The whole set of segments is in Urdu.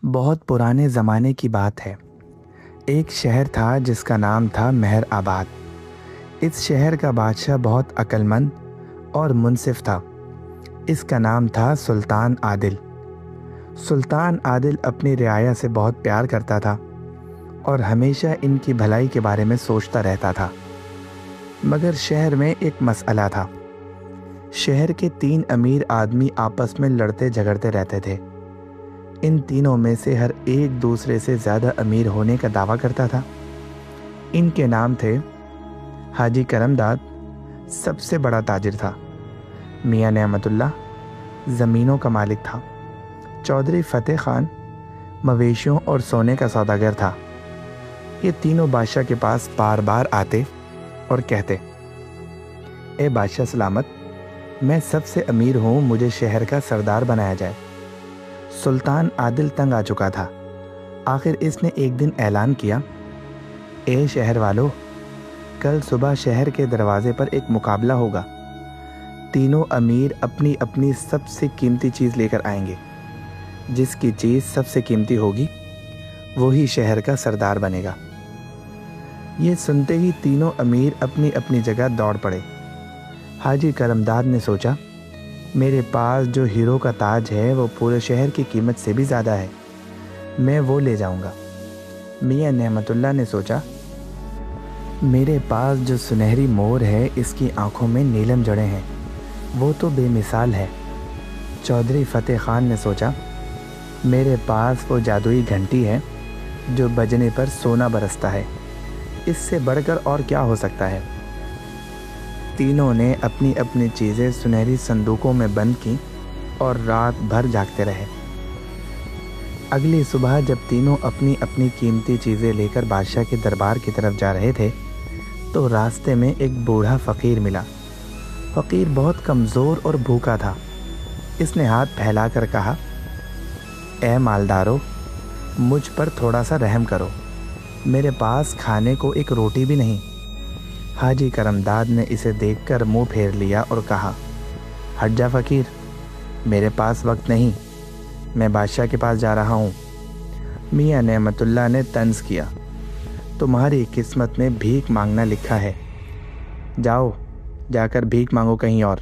بہت پرانے زمانے کی بات ہے۔ ایک شہر تھا جس کا نام تھا مہر آباد۔ اس شہر کا بادشاہ بہت عقل مند اور منصف تھا۔ اس کا نام تھا سلطان عادل۔ سلطان عادل اپنی رعایا سے بہت پیار کرتا تھا اور ہمیشہ ان کی بھلائی کے بارے میں سوچتا رہتا تھا۔ مگر شہر میں ایک مسئلہ تھا۔ شہر کے 3 امیر آدمی آپس میں لڑتے جھگڑتے رہتے تھے۔ ان تینوں میں سے ہر ایک دوسرے سے زیادہ امیر ہونے کا دعویٰ کرتا تھا۔ ان کے نام تھے حاجی کرم داد سب سے بڑا تاجر تھا، میاں نعمت اللہ زمینوں کا مالک تھا، چودھری فتح خان مویشیوں اور سونے کا سوداگر تھا۔ یہ تینوں بادشاہ کے پاس بار بار آتے اور کہتے، اے بادشاہ سلامت، میں سب سے امیر ہوں، مجھے شہر کا سردار بنایا جائے۔ سلطان عادل تنگ آ چکا تھا۔ آخر اس نے ایک دن اعلان کیا، اے شہر والو، کل صبح شہر کے دروازے پر ایک مقابلہ ہوگا۔ تینوں امیر اپنی اپنی سب سے قیمتی چیز لے کر آئیں گے۔ جس کی چیز سب سے قیمتی ہوگی وہی شہر کا سردار بنے گا۔ یہ سنتے ہی تینوں امیر اپنی اپنی جگہ دوڑ پڑے۔ حاجی کرم داد نے سوچا، میرے پاس جو ہیرو کا تاج ہے وہ پورے شہر کی قیمت سے بھی زیادہ ہے، میں وہ لے جاؤں گا۔ میاں نعمت اللہ نے سوچا، میرے پاس جو سنہری مور ہے اس کی آنکھوں میں نیلم جڑیں ہیں، وہ تو بے مثال ہے۔ چودھری فتح خان نے سوچا، میرے پاس وہ جادوئی گھنٹی ہے جو بجنے پر سونا برستا ہے، اس سے بڑھ کر اور کیا ہو سکتا ہے۔ تینوں نے اپنی اپنی چیزیں سنہری صندوقوں میں بند کی اور رات بھر جاگتے رہے۔ اگلی صبح جب تینوں اپنی اپنی قیمتی چیزیں لے کر بادشاہ کے دربار کی طرف جا رہے تھے تو راستے میں ایک بوڑھا فقیر ملا۔ فقیر بہت کمزور اور بھوکا تھا۔ اس نے ہاتھ پھیلا کر کہا، اے مالدارو، مجھ پر تھوڑا سا رحم کرو، میرے پاس کھانے کو ایک روٹی بھی نہیں۔ حاجی کرم داد نے اسے دیکھ کر منہ پھیر لیا اور کہا، ہٹ جا فقیر، میرے پاس وقت نہیں، میں بادشاہ کے پاس جا رہا ہوں۔ میاں نعمت اللہ نے طنز کیا، تمہاری قسمت میں بھیک مانگنا لکھا ہے، جاؤ جا کر بھیک مانگو کہیں اور۔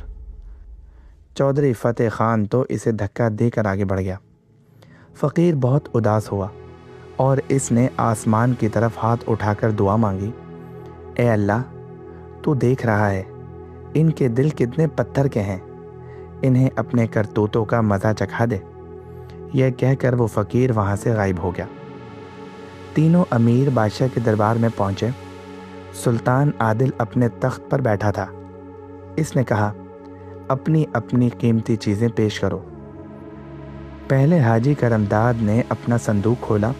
چودھری فتح خان تو اسے دھکا دے کر آگے بڑھ گیا۔ فقیر بہت اداس ہوا اور اس نے آسمان کی طرف ہاتھ اٹھا کر دعا مانگی، اے اللہ، تو دیکھ رہا ہے ان کے دل کتنے پتھر کے ہیں، انہیں اپنے کرتوتوں کا مزہ چکھا دے۔ یہ کہہ کر وہ فقیر وہاں سے غائب ہو گیا۔ تینوں امیر بادشاہ کے دربار میں پہنچے۔ سلطان عادل اپنے تخت پر بیٹھا تھا۔ اس نے کہا، اپنی اپنی قیمتی چیزیں پیش کرو۔ پہلے حاجی کرم داد نے اپنا صندوق کھولا۔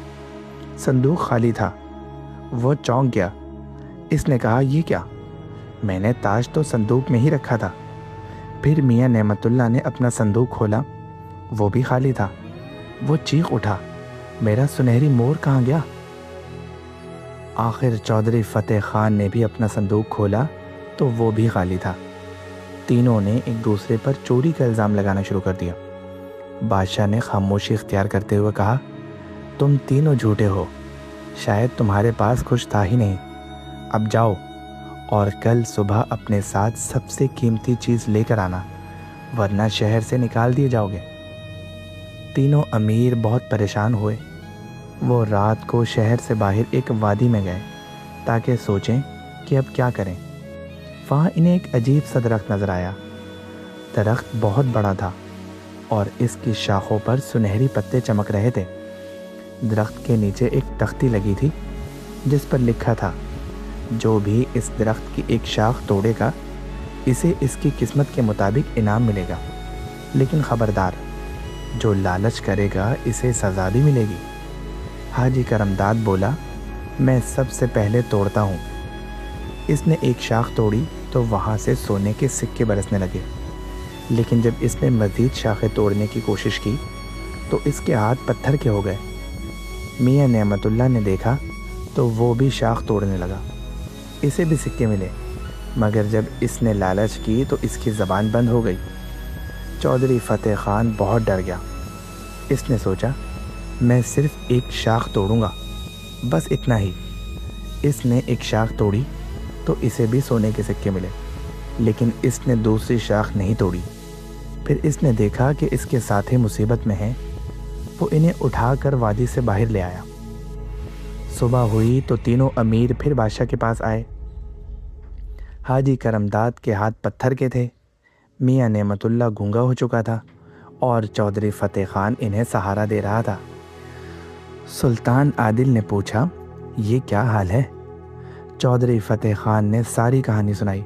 صندوق خالی تھا۔ وہ چونک گیا۔ اس نے کہا، یہ کیا؟ میں نے تاج تو صندوق میں ہی رکھا تھا۔ پھر میاں نعمت اللہ نے اپنا صندوق کھولا، وہ بھی خالی تھا۔ وہ چیخ اٹھا، میرا سنہری مور کہاں گیا؟ آخر چودھری فتح خان نے بھی اپنا صندوق کھولا تو وہ بھی خالی تھا۔ تینوں نے ایک دوسرے پر چوری کا الزام لگانا شروع کر دیا۔ بادشاہ نے خاموشی اختیار کرتے ہوئے کہا، تم تینوں جھوٹے ہو، شاید تمہارے پاس کچھ تھا ہی نہیں۔ اب جاؤ اور کل صبح اپنے ساتھ سب سے قیمتی چیز لے کر آنا، ورنہ شہر سے نکال دیے جاؤ گے۔ تینوں امیر بہت پریشان ہوئے۔ وہ رات کو شہر سے باہر ایک وادی میں گئے تاکہ سوچیں کہ اب کیا کریں۔ وہاں انہیں ایک عجیب سا درخت نظر آیا۔ درخت بہت بڑا تھا اور اس کی شاخوں پر سنہری پتے چمک رہے تھے۔ درخت کے نیچے ایک تختی لگی تھی جس پر لکھا تھا، جو بھی اس درخت کی ایک شاخ توڑے گا اسے اس کی قسمت کے مطابق انعام ملے گا، لیکن خبردار، جو لالچ کرے گا اسے سزا بھی ملے گی۔ حاجی کرم داد بولا، میں سب سے پہلے توڑتا ہوں۔ اس نے ایک شاخ توڑی تو وہاں سے سونے کے سکے برسنے لگے، لیکن جب اس نے مزید شاخیں توڑنے کی کوشش کی تو اس کے ہاتھ پتھر کے ہو گئے۔ میاں نعمت اللہ نے دیکھا تو وہ بھی شاخ توڑنے لگا، اسے بھی سکے ملے، مگر جب اس نے لالچ کی تو اس کی زبان بند ہو گئی۔ چودھری فتح خان بہت ڈر گیا۔ اس نے سوچا، میں صرف ایک شاخ توڑوں گا، بس اتنا ہی۔ اس نے ایک شاخ توڑی تو اسے بھی سونے کے سکے ملے، لیکن اس نے دوسری شاخ نہیں توڑی۔ پھر اس نے دیکھا کہ اس کے ساتھی مصیبت میں ہیں، وہ انہیں اٹھا کر وادی سے باہر لے آیا۔ صبح ہوئی تو تینوں امیر پھر بادشاہ کے پاس آئے۔ حاجی کرمداد کے ہاتھ پتھر کے تھے، میاں نعمت اللہ گونگا ہو چکا تھا اور چودھری فتح خان انہیں سہارا دے رہا تھا۔ سلطان عادل نے پوچھا، یہ کیا حال ہے؟ چودھری فتح خان نے ساری کہانی سنائی۔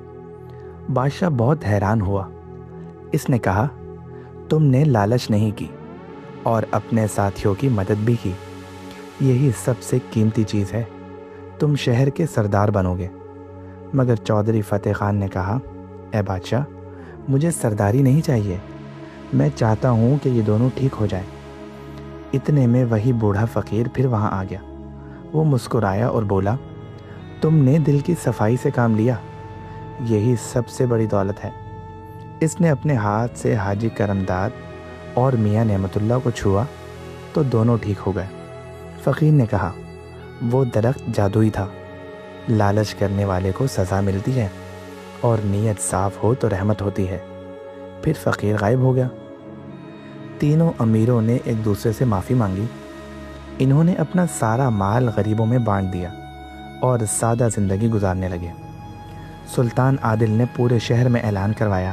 بادشاہ بہت حیران ہوا۔ اس نے کہا، تم نے لالچ نہیں کی اور اپنے ساتھیوں کی مدد بھی کی، یہی سب سے قیمتی چیز ہے۔ تم شہر کے سردار بنو گے۔ مگر چودھری فتح خان نے کہا، اے بادشاہ، مجھے سرداری نہیں چاہیے، میں چاہتا ہوں کہ یہ دونوں ٹھیک ہو جائیں۔ اتنے میں وہی بوڑھا فقیر پھر وہاں آ گیا۔ وہ مسکرایا اور بولا، تم نے دل کی صفائی سے کام لیا، یہی سب سے بڑی دولت ہے۔ اس نے اپنے ہاتھ سے حاجی کرمداد اور میاں نعمت اللہ کو چھوا تو دونوں ٹھیک ہو گئے۔ فقیر نے کہا، وہ درخت جادوئی تھا، لالچ کرنے والے کو سزا ملتی ہے اور نیت صاف ہو تو رحمت ہوتی ہے۔ پھر فقیر غائب ہو گیا۔ تینوں امیروں نے ایک دوسرے سے معافی مانگی۔ انہوں نے اپنا سارا مال غریبوں میں بانٹ دیا اور سادہ زندگی گزارنے لگے۔ سلطان عادل نے پورے شہر میں اعلان کروایا،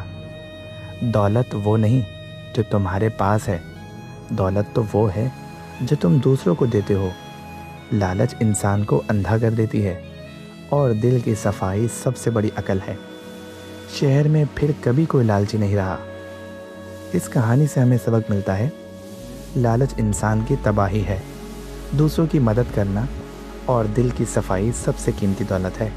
دولت وہ نہیں جو تمہارے پاس ہے، دولت تو وہ ہے جو تم دوسروں کو دیتے ہو۔ لالچ انسان کو اندھا کر دیتی ہے اور دل کی صفائی سب سے بڑی عقل ہے۔ شہر میں پھر کبھی کوئی لالچی نہیں رہا۔ اس کہانی سے ہمیں سبق ملتا ہے، لالچ انسان کی تباہی ہے، دوسروں کی مدد کرنا اور دل کی صفائی سب سے قیمتی دولت ہے۔